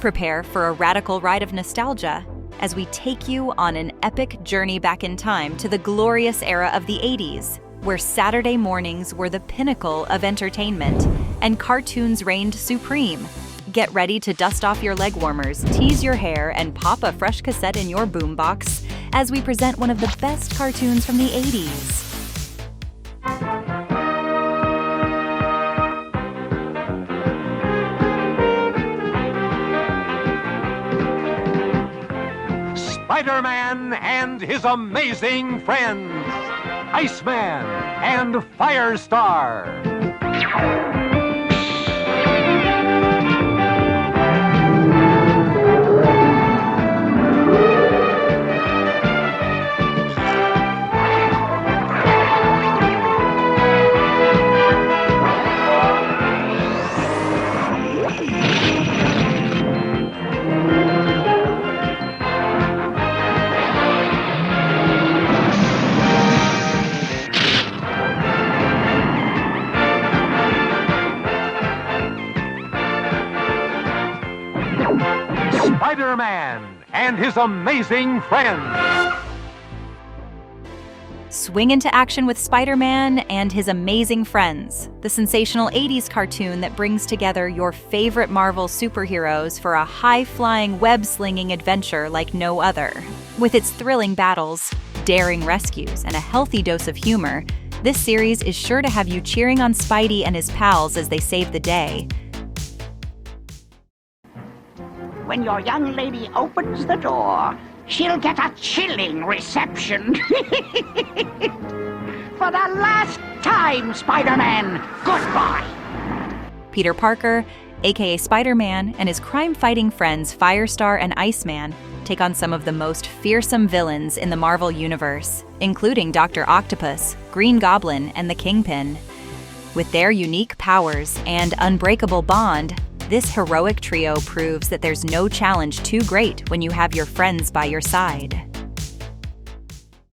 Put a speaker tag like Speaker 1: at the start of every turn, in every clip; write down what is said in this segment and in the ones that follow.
Speaker 1: Prepare for a radical ride of nostalgia as we take you on an epic journey back in time to the glorious era of the 80s, where Saturday mornings were the pinnacle of entertainment and cartoons reigned supreme. Get ready to dust off your leg warmers, tease your hair, and pop a fresh cassette in your boombox as we present one of the best cartoons from the 80s.
Speaker 2: Spider-Man and his amazing friends, Iceman and Firestar. Spider-Man and his amazing friends.
Speaker 1: Swing into action with Spider-Man and his amazing friends, the sensational 80s cartoon that brings together your favorite Marvel superheroes for a high-flying, web-slinging adventure like no other. With its thrilling battles, daring rescues, and a healthy dose of humor, this series is sure to have you cheering on Spidey and his pals as they save the day.
Speaker 3: When your young lady opens the door, she'll get a chilling reception. For the last time, Spider-Man, goodbye.
Speaker 1: Peter Parker, aka Spider-Man, and his crime-fighting friends Firestar and Iceman take on some of the most fearsome villains in the Marvel Universe, including Doctor Octopus, Green Goblin, and the Kingpin. With their unique powers and unbreakable bond, this heroic trio proves that there's no challenge too great when you have your friends by your side.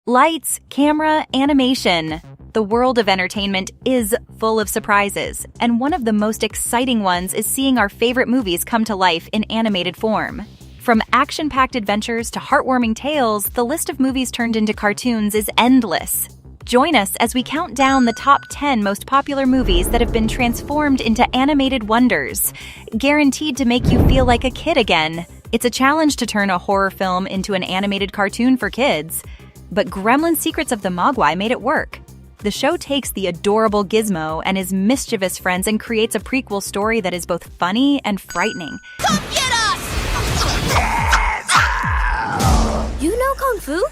Speaker 1: Lights, camera, animation. The world of entertainment is full of surprises, and one of the most exciting ones is seeing our favorite movies come to life in animated form. From action-packed adventures to heartwarming tales, the list of movies turned into cartoons is endless. Join us as we count down the top 10 most popular movies that have been transformed into animated wonders, guaranteed to make you feel like a kid again. It's a challenge to turn a horror film into an animated cartoon for kids, but Gremlin Secrets of the Mogwai made it work. The show takes the adorable Gizmo and his mischievous friends and creates a prequel story that is both funny and frightening.
Speaker 4: Come get us! You know Kung Fu?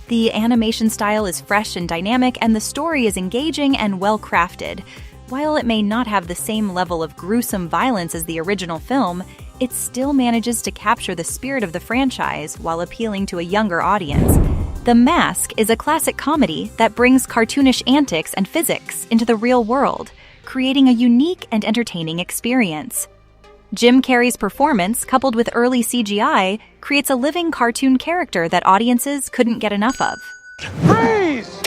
Speaker 1: The animation style is fresh and dynamic, and the story is engaging and well-crafted. While it may not have the same level of gruesome violence as the original film, it still manages to capture the spirit of the franchise while appealing to a younger audience. The Mask is a classic comedy that brings cartoonish antics and physics into the real world, creating a unique and entertaining experience. Jim Carrey's performance, coupled with early CGI, creates a living cartoon character that audiences couldn't get enough of.
Speaker 2: Freeze!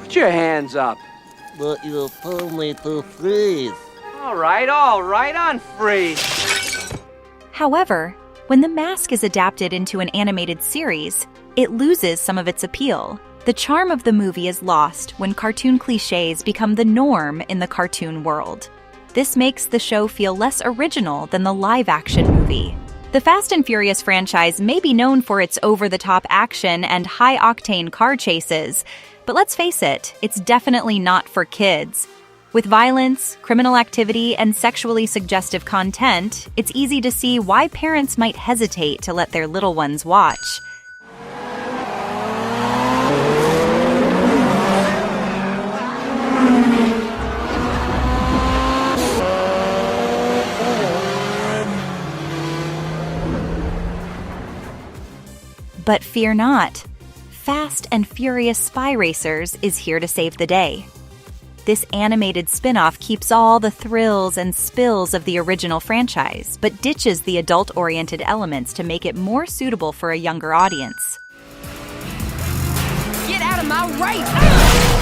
Speaker 5: Put your hands up.
Speaker 6: But you told me to freeze.
Speaker 5: All right, on freeze.
Speaker 1: However, when The Mask is adapted into an animated series, it loses some of its appeal. The charm of the movie is lost when cartoon cliches become the norm in the cartoon world. This makes the show feel less original than the live-action movie. The Fast and Furious franchise may be known for its over-the-top action and high-octane car chases, but let's face it, it's definitely not for kids. With violence, criminal activity, and sexually suggestive content, it's easy to see why parents might hesitate to let their little ones watch. But fear not. Fast and Furious Spy Racers is here to save the day. This animated spin-off keeps all the thrills and spills of the original franchise, but ditches the adult-oriented elements to make it more suitable for a younger audience.
Speaker 4: Get out of my right!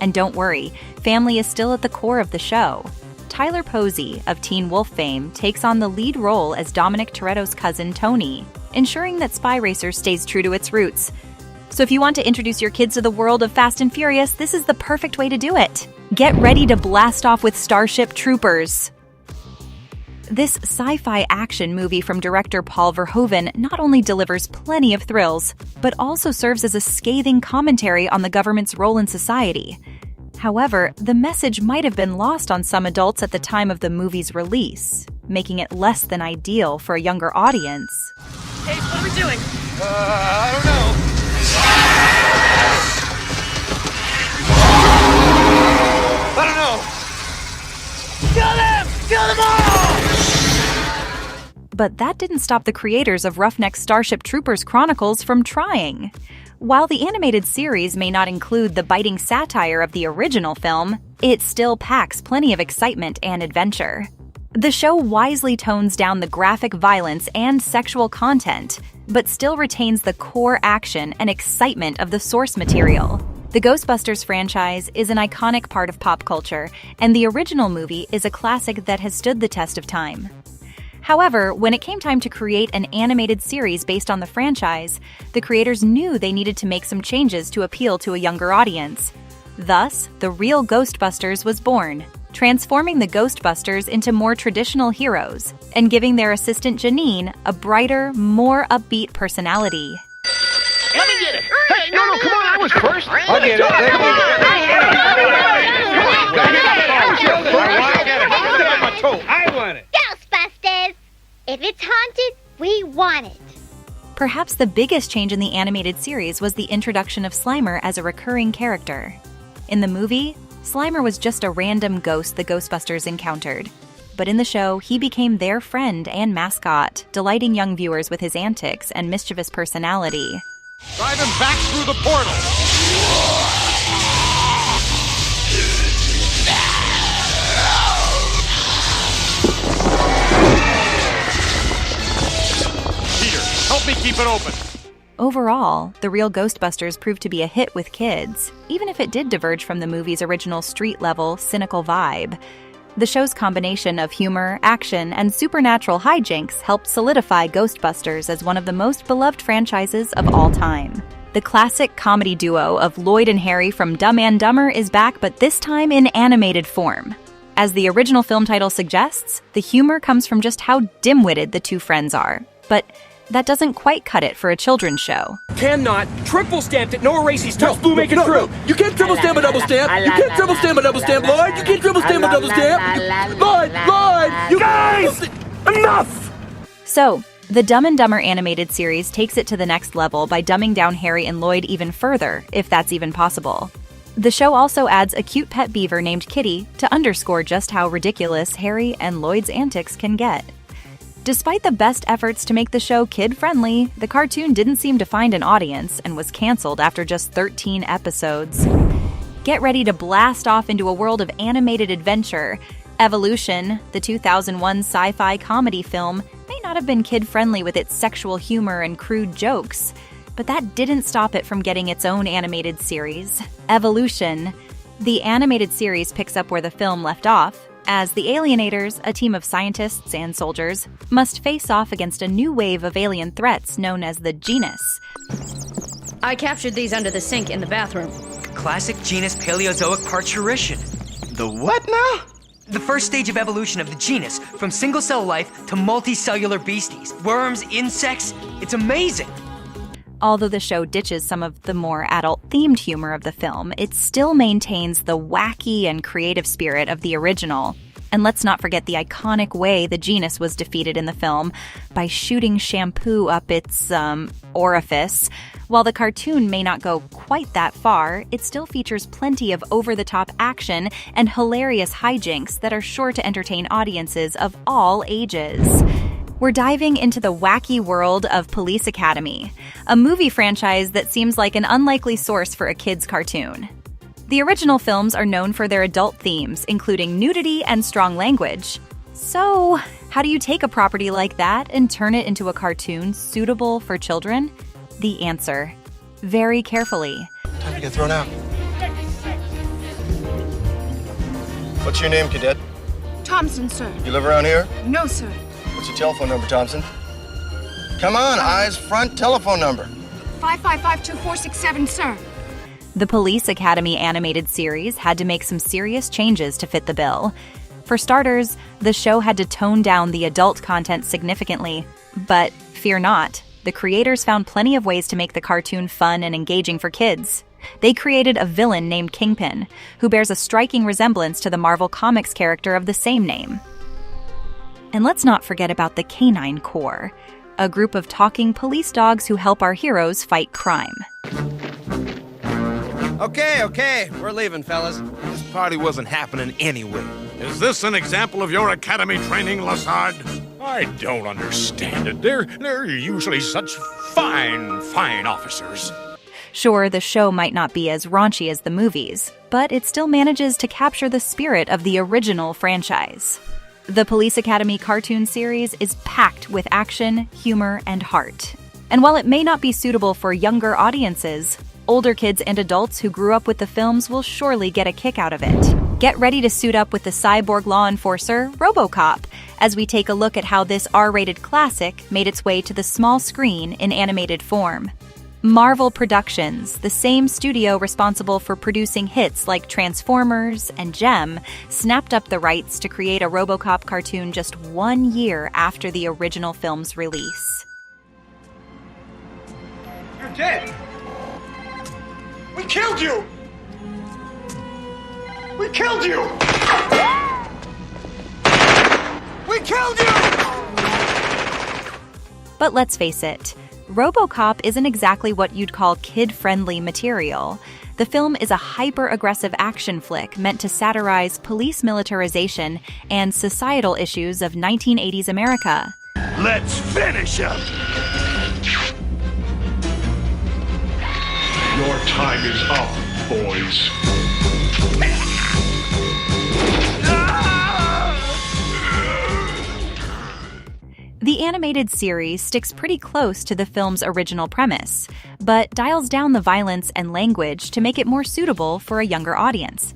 Speaker 1: And don't worry, family is still at the core of the show. Tyler Posey of Teen Wolf fame takes on the lead role as Dominic Toretto's cousin Tony, ensuring that Spy Racer stays true to its roots. So if you want to introduce your kids to the world of Fast and Furious, this is the perfect way to do it. Get ready to blast off with Starship Troopers. This sci-fi action movie from director Paul Verhoeven not only delivers plenty of thrills, but also serves as a scathing commentary on the government's role in society. However, the message might have been lost on some adults at the time of the movie's release, making it less than ideal for a younger audience.
Speaker 7: Hey, what are we doing?
Speaker 2: I don't know. I don't know.
Speaker 7: Kill them! Kill them all!
Speaker 1: But that didn't stop the creators of Roughneck Starship Troopers Chronicles from trying. While the animated series may not include the biting satire of the original film, it still packs plenty of excitement and adventure. The show wisely tones down the graphic violence and sexual content, but still retains the core action and excitement of the source material. The Ghostbusters franchise is an iconic part of pop culture, and the original movie is a classic that has stood the test of time. However, when it came time to create an animated series based on the franchise, the creators knew they needed to make some changes to appeal to a younger audience. Thus, the real Ghostbusters was born, transforming the Ghostbusters into more traditional heroes and giving their assistant Janine a brighter, more upbeat personality.
Speaker 2: Let me get it. Hey, no, come on. I was first. I'll get it. I want it.
Speaker 4: Ghostbusters! If it's haunted, we want it.
Speaker 1: Perhaps the biggest change in the animated series was the introduction of Slimer as a recurring character. In the movie, Slimer was just a random ghost the Ghostbusters encountered. But in the show, he became their friend and mascot, delighting young viewers with his antics and mischievous personality.
Speaker 2: Drive him back through the portal. Peter, help me keep it open.
Speaker 1: Overall, the real Ghostbusters proved to be a hit with kids, even if it did diverge from the movie's original street-level, cynical vibe. The show's combination of humor, action, and supernatural hijinks helped solidify Ghostbusters as one of the most beloved franchises of all time. The classic comedy duo of Lloyd and Harry from Dumb and Dumber is back, but this time in animated form. As the original film title suggests, the humor comes from just how dim-witted the two friends are. But that doesn't quite cut it for a children's show.
Speaker 7: Cannot. Triple stamped it. No erases. Touch blue, make it true.
Speaker 8: You can't triple stamp a double stamp. You can't triple stamp a double stamp, Lloyd. You can't triple stamp a double stamp. Lloyd, you
Speaker 2: Guys! Enough!
Speaker 1: So, the Dumb and Dumber animated series takes it to the next level by dumbing down Harry and Lloyd even further, if that's even possible. The show also adds a cute pet beaver named Kitty to underscore just how ridiculous Harry and Lloyd's antics can get. Despite the best efforts to make the show kid-friendly, the cartoon didn't seem to find an audience and was canceled after just 13 episodes. Get ready to blast off into a world of animated adventure. Evolution, the 2001 sci-fi comedy film, may not have been kid-friendly with its sexual humor and crude jokes, but that didn't stop it from getting its own animated series, Evolution. The animated series picks up where the film left off, as the Alienators, a team of scientists and soldiers, must face off against a new wave of alien threats known as the Genus.
Speaker 9: I captured these under the sink in the bathroom.
Speaker 10: Classic genus Paleozoic parturition.
Speaker 8: The what now?
Speaker 10: The first stage of evolution of the genus, from single-cell life to multicellular beasties. Worms, insects, it's amazing.
Speaker 1: Although the show ditches some of the more adult-themed humor of the film, it still maintains the wacky and creative spirit of the original. And let's not forget the iconic way the genus was defeated in the film, by shooting shampoo up its, orifice. While the cartoon may not go quite that far, it still features plenty of over-the-top action and hilarious hijinks that are sure to entertain audiences of all ages. We're diving into the wacky world of Police Academy, a movie franchise that seems like an unlikely source for a kid's cartoon. The original films are known for their adult themes, including nudity and strong language. So, how do you take a property like that and turn it into a cartoon suitable for children? The answer: very carefully.
Speaker 8: Time to get thrown out.
Speaker 11: What's your name, cadet?
Speaker 12: Thompson, sir.
Speaker 11: You live around here?
Speaker 12: No, sir.
Speaker 11: What's your telephone number, Thompson? Come on, eyes front telephone number.
Speaker 12: 555-2467, sir.
Speaker 1: The Police Academy animated series had to make some serious changes to fit the bill. For starters, the show had to tone down the adult content significantly. But fear not, the creators found plenty of ways to make the cartoon fun and engaging for kids. They created a villain named Kingpin, who bears a striking resemblance to the Marvel Comics character of the same name. And let's not forget about the Canine Corps, a group of talking police dogs who help our heroes fight crime.
Speaker 13: Okay, we're leaving, fellas. This party wasn't happening anyway.
Speaker 2: Is this an example of your academy training, Lassard? I don't understand it. They're usually such fine officers.
Speaker 1: Sure, the show might not be as raunchy as the movies, but it still manages to capture the spirit of the original franchise. The Police Academy cartoon series is packed with action, humor, and heart. And while it may not be suitable for younger audiences, older kids and adults who grew up with the films will surely get a kick out of it. Get ready to suit up with the cyborg law enforcer, RoboCop, as we take a look at how this R-rated classic made its way to the small screen in animated form. Marvel Productions, the same studio responsible for producing hits like Transformers and Gem, snapped up the rights to create a RoboCop cartoon just 1 year after the original film's release.
Speaker 2: You're dead! We killed you! We killed you! We killed you!
Speaker 1: But let's face it, RoboCop isn't exactly what you'd call kid-friendly material. The film is a hyper-aggressive action flick meant to satirize police militarization and societal issues of 1980s America.
Speaker 2: Let's finish him! Your time is up, boys.
Speaker 1: The animated series sticks pretty close to the film's original premise, but dials down the violence and language to make it more suitable for a younger audience.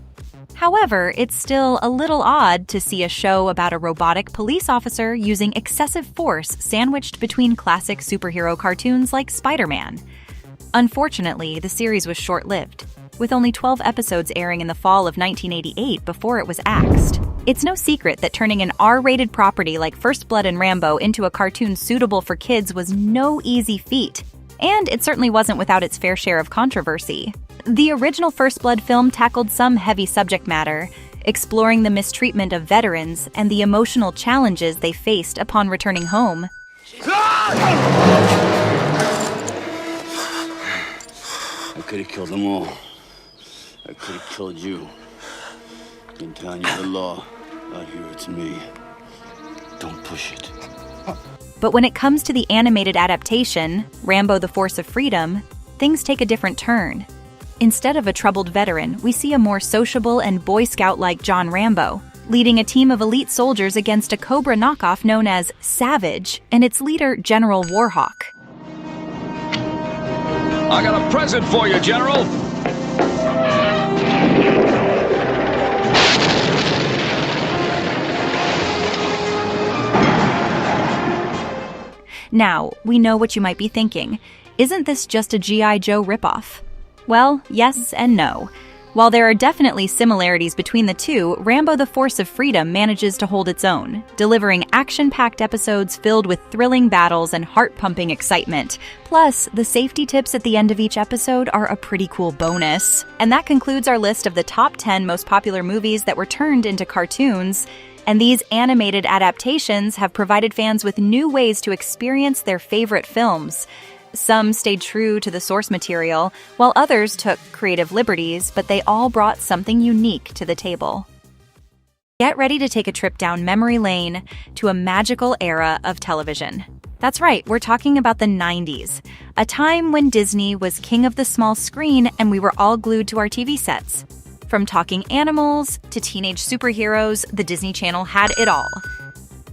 Speaker 1: However, it's still a little odd to see a show about a robotic police officer using excessive force sandwiched between classic superhero cartoons like Spider-Man. Unfortunately, the series was short-lived, with only 12 episodes airing in the fall of 1988 before it was axed. It's no secret that turning an R-rated property like First Blood and Rambo into a cartoon suitable for kids was no easy feat, and it certainly wasn't without its fair share of controversy. The original First Blood film tackled some heavy subject matter, exploring the mistreatment of veterans and the emotional challenges they faced upon returning home.
Speaker 14: I could have killed them all. I could have killed you. In town, you're the law. Out here, it's me. Don't push it.
Speaker 1: But when it comes to the animated adaptation, Rambo: The Force of Freedom, things take a different turn. Instead of a troubled veteran, we see a more sociable and Boy Scout-like John Rambo, leading a team of elite soldiers against a Cobra knockoff known as Savage and its leader, General Warhawk.
Speaker 15: I got a present for you, General.
Speaker 1: Now, we know what you might be thinking. Isn't this just a G.I. Joe ripoff? Well, yes and no. While there are definitely similarities between the two, Rambo: The Force of Freedom manages to hold its own, delivering action-packed episodes filled with thrilling battles and heart-pumping excitement. Plus, the safety tips at the end of each episode are a pretty cool bonus. And that concludes our list of the top 10 most popular movies that were turned into cartoons. And these animated adaptations have provided fans with new ways to experience their favorite films. Some stayed true to the source material, while others took creative liberties, but they all brought something unique to the table. Get ready to take a trip down memory lane to a magical era of television. That's right, we're talking about the 90s, a time when Disney was king of the small screen and we were all glued to our TV sets. From talking animals to teenage superheroes, the Disney Channel had it all.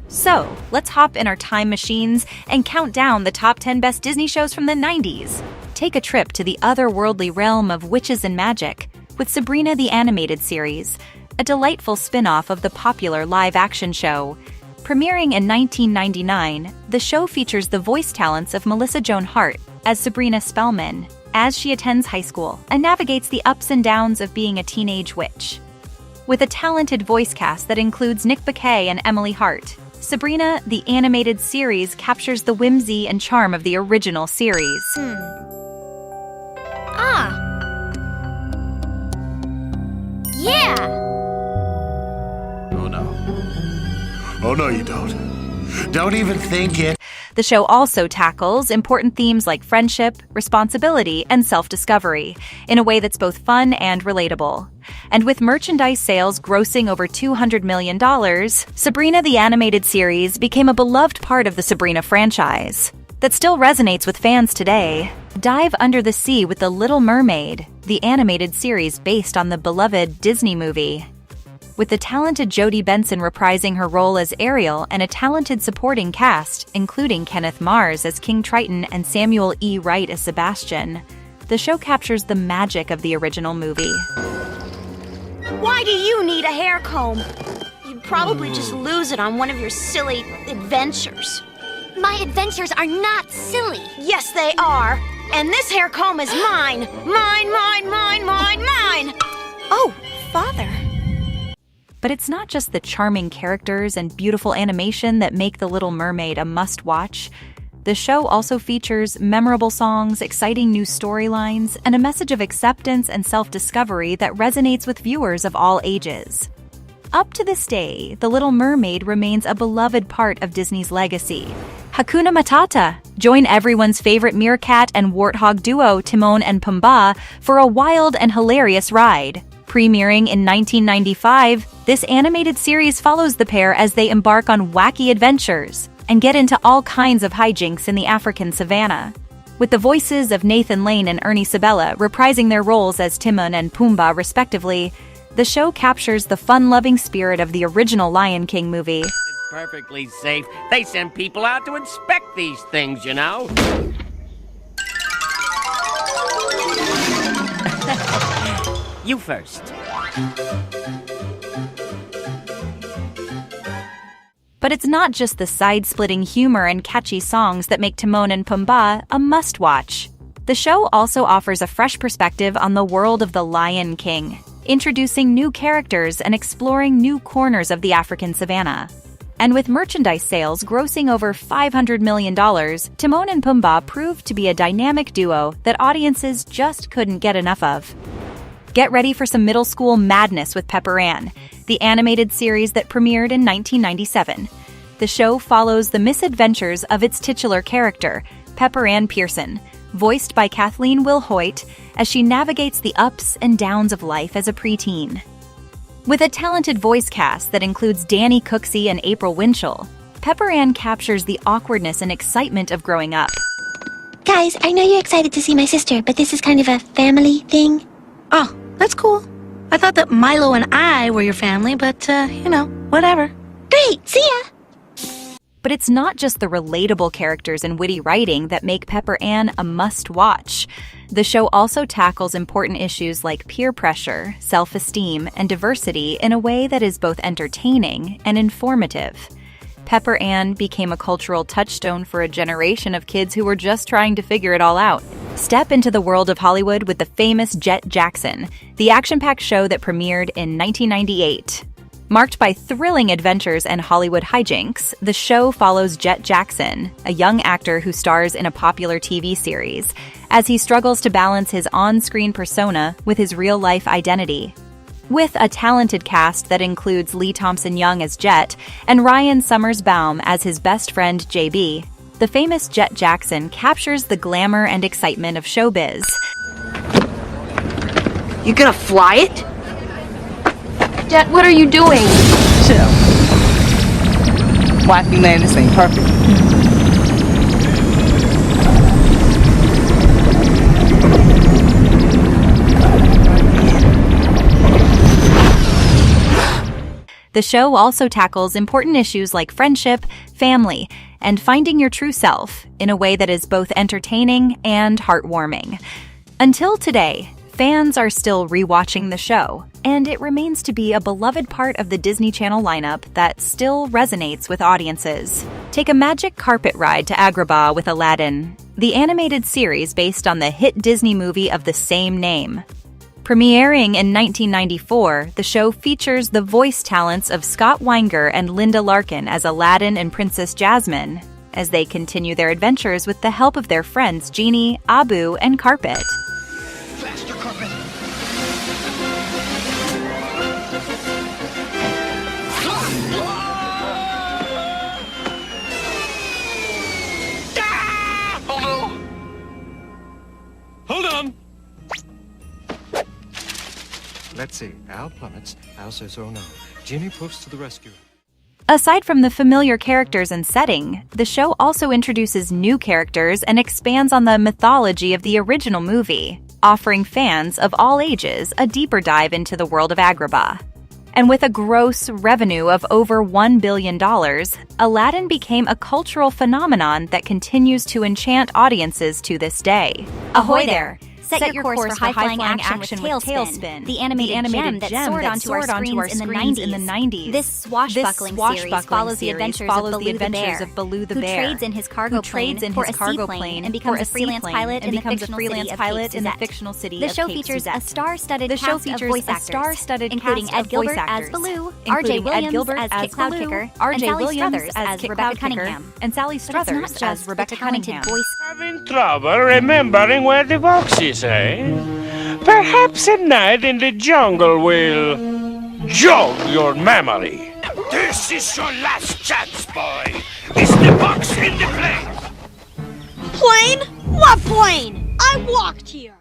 Speaker 1: So, let's hop in our time machines and count down the top 10 best Disney shows from the 90s. Take a trip to the otherworldly realm of witches and magic with Sabrina the Animated Series, a delightful spin-off of the popular live-action show. Premiering in 1999, the show features the voice talents of Melissa Joan Hart as Sabrina Spellman, as she attends high school and navigates the ups and downs of being a teenage witch. With a talented voice cast that includes Nick Bakay and Emily Hart, Sabrina, the animated series, captures the whimsy and charm of the original series.
Speaker 4: Yeah!
Speaker 12: Oh no. Oh no, you don't. Don't even think it.
Speaker 1: The show also tackles important themes like friendship, responsibility, and self-discovery in a way that's both fun and relatable. And with merchandise sales grossing over $200 million, Sabrina the Animated Series became a beloved part of the Sabrina franchise that still resonates with fans today. Dive under the sea with The Little Mermaid, the animated series based on the beloved Disney movie. With the talented Jodie Benson reprising her role as Ariel and a talented supporting cast, including Kenneth Mars as King Triton and Samuel E. Wright as Sebastian, the show captures the magic of the original movie.
Speaker 16: Why do you need a hair comb? You'd probably just lose it on one of your silly adventures.
Speaker 4: My adventures are not silly.
Speaker 16: Yes, they are. And this hair comb is mine. Mine, mine, mine, mine, mine. Oh, Father.
Speaker 1: But it's not just the charming characters and beautiful animation that make The Little Mermaid a must-watch. The show also features memorable songs, exciting new storylines, and a message of acceptance and self-discovery that resonates with viewers of all ages. Up to this day, The Little Mermaid remains a beloved part of Disney's legacy. Hakuna Matata! Join everyone's favorite meerkat and warthog duo Timon and Pumbaa for a wild and hilarious ride. Premiering in 1995, this animated series follows the pair as they embark on wacky adventures and get into all kinds of hijinks in the African savannah. With the voices of Nathan Lane and Ernie Sabella reprising their roles as Timon and Pumbaa respectively, the show captures the fun-loving spirit of the original Lion King movie.
Speaker 17: It's perfectly safe. They send people out to inspect these things, you know. You first.
Speaker 1: But it's not just the side-splitting humor and catchy songs that make Timon and Pumbaa a must-watch. The show also offers a fresh perspective on the world of the Lion King, introducing new characters and exploring new corners of the African savannah. And with merchandise sales grossing over $500 million, Timon and Pumbaa proved to be a dynamic duo that audiences just couldn't get enough of. Get ready for some middle school madness with Pepper Ann, the animated series that premiered in 1997. The show follows the misadventures of its titular character, Pepper Ann Pearson, voiced by Kathleen Wilhoit, as she navigates the ups and downs of life as a preteen. With a talented voice cast that includes Danny Cooksey and April Winchell, Pepper Ann captures the awkwardness and excitement of growing up.
Speaker 4: Guys, I know you're excited to see my sister, but this is kind of a family thing.
Speaker 18: Oh, that's cool. I thought that Milo and I were your family, but, whatever.
Speaker 4: Great, see ya!
Speaker 1: But it's not just the relatable characters and witty writing that make Pepper Ann a must-watch. The show also tackles important issues like peer pressure, self-esteem, and diversity in a way that is both entertaining and informative. Pepper Ann became a cultural touchstone for a generation of kids who were just trying to figure it all out. Step into the world of Hollywood with the famous Jet Jackson, the action-packed show that premiered in 1998. Marked by thrilling adventures and Hollywood hijinks, the show follows Jet Jackson, a young actor who stars in a popular TV series, as he struggles to balance his on-screen persona with his real-life identity. With a talented cast that includes Lee Thompson-Young as Jet and Ryan Summers-Baum as his best friend JB, the famous Jet Jackson captures the glamour and excitement of showbiz.
Speaker 5: You gonna fly it?
Speaker 9: Jet, what are you doing?
Speaker 5: Chill. Watch me land this thing perfect.
Speaker 1: The show also tackles important issues like friendship, family, and finding your true self in a way that is both entertaining and heartwarming. Until today, fans are still rewatching the show, and it remains to be a beloved part of the Disney Channel lineup that still resonates with audiences. Take a magic carpet ride to Agrabah with Aladdin, the animated series based on the hit Disney movie of the same name. Premiering in 1994, the show features the voice talents of Scott Weinger and Linda Larkin as Aladdin and Princess Jasmine, as they continue their adventures with the help of their friends Genie, Abu, and Carpet.
Speaker 19: Faster, Carpet!
Speaker 15: Oh no!
Speaker 7: Hold on!
Speaker 20: Let's see. Al plummets. Al says, oh no. Ginny poofs to the rescue.
Speaker 1: Aside from the familiar characters and setting, the show also introduces new characters and expands on the mythology of the original movie, offering fans of all ages a deeper dive into the world of Agrabah. And with a gross revenue of over $1 billion, Aladdin became a cultural phenomenon that continues to enchant audiences to this day.
Speaker 21: Ahoy there! Set your course for high-flying action with Tailspin, the animated gem that soared onto our screens in the 90s. This swashbuckling series follows the adventures of Baloo the Bear, who trades in his cargo plane and becomes a freelance pilot in the fictional city of Cape Suzette. The show features a star-studded cast of voice actors, including Ed Gilbert as Baloo, R.J. Williams as Kit Cloudkicker, and Sally Struthers as Rebecca Cunningham.
Speaker 1: And Sally Struthers as Rebecca Cunningham.
Speaker 17: Having trouble remembering where the box is, eh? Perhaps a night in the jungle will jog your memory.
Speaker 2: This is your last chance, boy. Is the box in the plane?
Speaker 16: Plane? What plane? I walked here.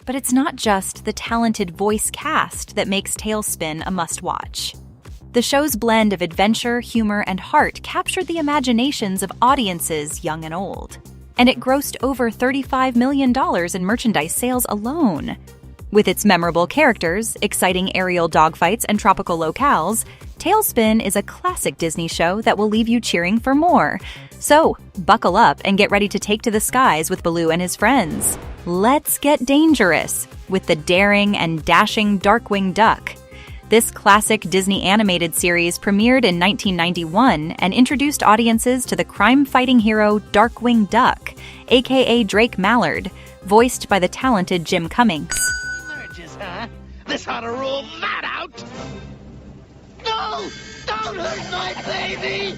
Speaker 1: But it's not just the talented voice cast that makes Tailspin a must-watch. The show's blend of adventure, humor, and heart captured the imaginations of audiences young and old. And it grossed over $35 million in merchandise sales alone. With its memorable characters, exciting aerial dogfights, and tropical locales, Tailspin is a classic Disney show that will leave you cheering for more. So, buckle up and get ready to take to the skies with Baloo and his friends. Let's get dangerous with the daring and dashing Darkwing Duck. This classic Disney animated series premiered in 1991 and introduced audiences to the crime-fighting hero Darkwing Duck, aka Drake Mallard, voiced by the talented Jim Cummings.
Speaker 19: Emerges, huh? This ought to rule that out! No! Don't hurt my baby!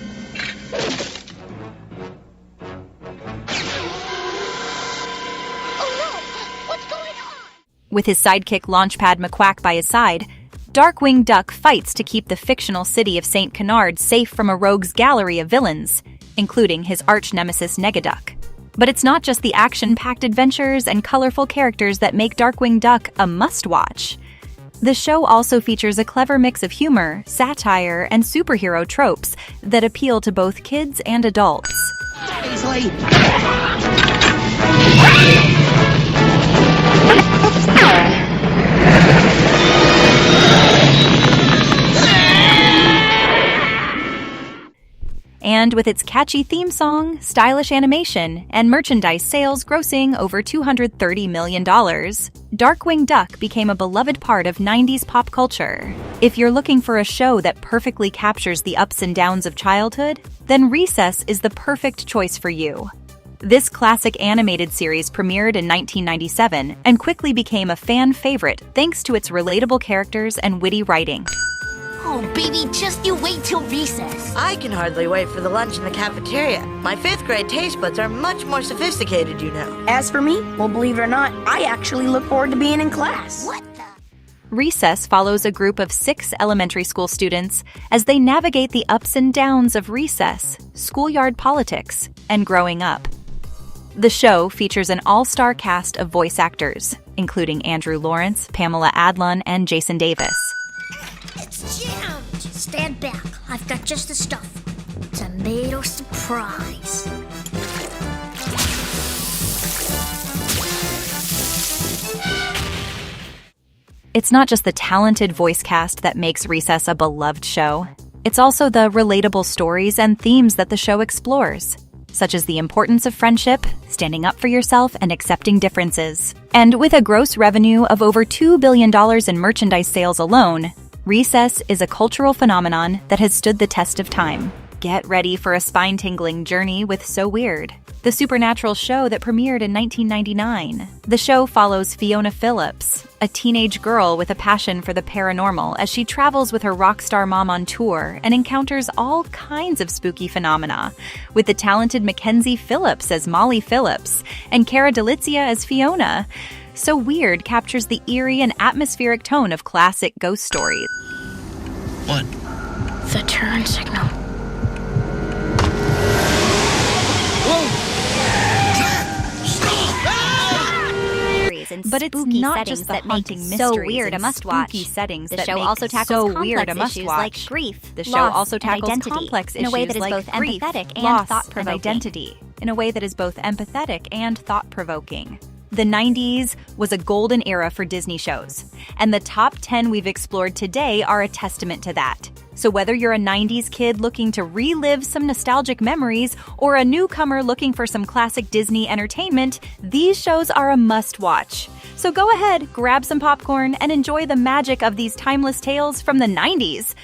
Speaker 19: Oh no! What's going on?
Speaker 1: With his sidekick Launchpad McQuack by his side, Darkwing Duck fights to keep the fictional city of St. Canard safe from a rogue's gallery of villains, including his arch-nemesis Negaduck. But it's not just the action-packed adventures and colorful characters that make Darkwing Duck a must-watch. The show also features a clever mix of humor, satire, and superhero tropes that appeal to both kids and adults.
Speaker 19: Easily.
Speaker 1: And with its catchy theme song, stylish animation, and merchandise sales grossing over $230 million, Darkwing Duck became a beloved part of 90s pop culture. If you're looking for a show that perfectly captures the ups and downs of childhood, then Recess is the perfect choice for you. This classic animated series premiered in 1997 and quickly became a fan favorite thanks to its relatable characters and witty writing.
Speaker 22: Oh, baby, just you wait till recess.
Speaker 5: I can hardly wait for the lunch in the cafeteria. My 5th grade taste buds are much more sophisticated, you know.
Speaker 22: As for me, well, believe it or not, I actually look forward to being in class. What the?
Speaker 1: Recess follows a group of 6 elementary school students as they navigate the ups and downs of recess, schoolyard politics, and growing up. The show features an all-star cast of voice actors, including Andrew Lawrence, Pamela Adlon, and Jason Davis.
Speaker 22: It's jammed! Stand back. I've got just the stuff. Tomato surprise.
Speaker 1: It's not just the talented voice cast that makes Recess a beloved show. It's also the relatable stories and themes that the show explores. such as the importance of friendship, standing up for yourself, and accepting differences. And with a gross revenue of over $2 billion in merchandise sales alone, Recess is a cultural phenomenon that has stood the test of time. Get ready for a spine-tingling journey with So Weird, the supernatural show that premiered in 1999. The show follows Fiona Phillips, a teenage girl with a passion for the paranormal, as she travels with her rock star mom on tour and encounters all kinds of spooky phenomena, with the talented Mackenzie Phillips as Molly Phillips and Cara Delizia as Fiona. So Weird captures the eerie and atmospheric tone of classic ghost stories.
Speaker 22: What? The turn signal.
Speaker 1: But it's not just the haunting mysteries
Speaker 21: So Weird a must-watch.
Speaker 1: Spooky settings
Speaker 21: The
Speaker 1: that
Speaker 21: show
Speaker 1: make
Speaker 21: also tackles
Speaker 1: So
Speaker 21: complex
Speaker 1: Weird a
Speaker 21: issues
Speaker 1: must-watch.
Speaker 21: like grief,
Speaker 1: The show
Speaker 21: loss,
Speaker 1: also
Speaker 21: and
Speaker 1: tackles
Speaker 21: identity
Speaker 1: complex
Speaker 21: in a way
Speaker 1: issues
Speaker 21: that is
Speaker 1: like
Speaker 21: both
Speaker 1: grief,
Speaker 21: empathetic and
Speaker 1: loss, and
Speaker 21: thought-provoking.
Speaker 1: identity, in a way that is both empathetic and thought-provoking. The 90s was a golden era for Disney shows, and the top 10 we've explored today are a testament to that. So whether you're a 90s kid looking to relive some nostalgic memories or a newcomer looking for some classic Disney entertainment, these shows are a must-watch. So go ahead, grab some popcorn, and enjoy the magic of these timeless tales from the 90s.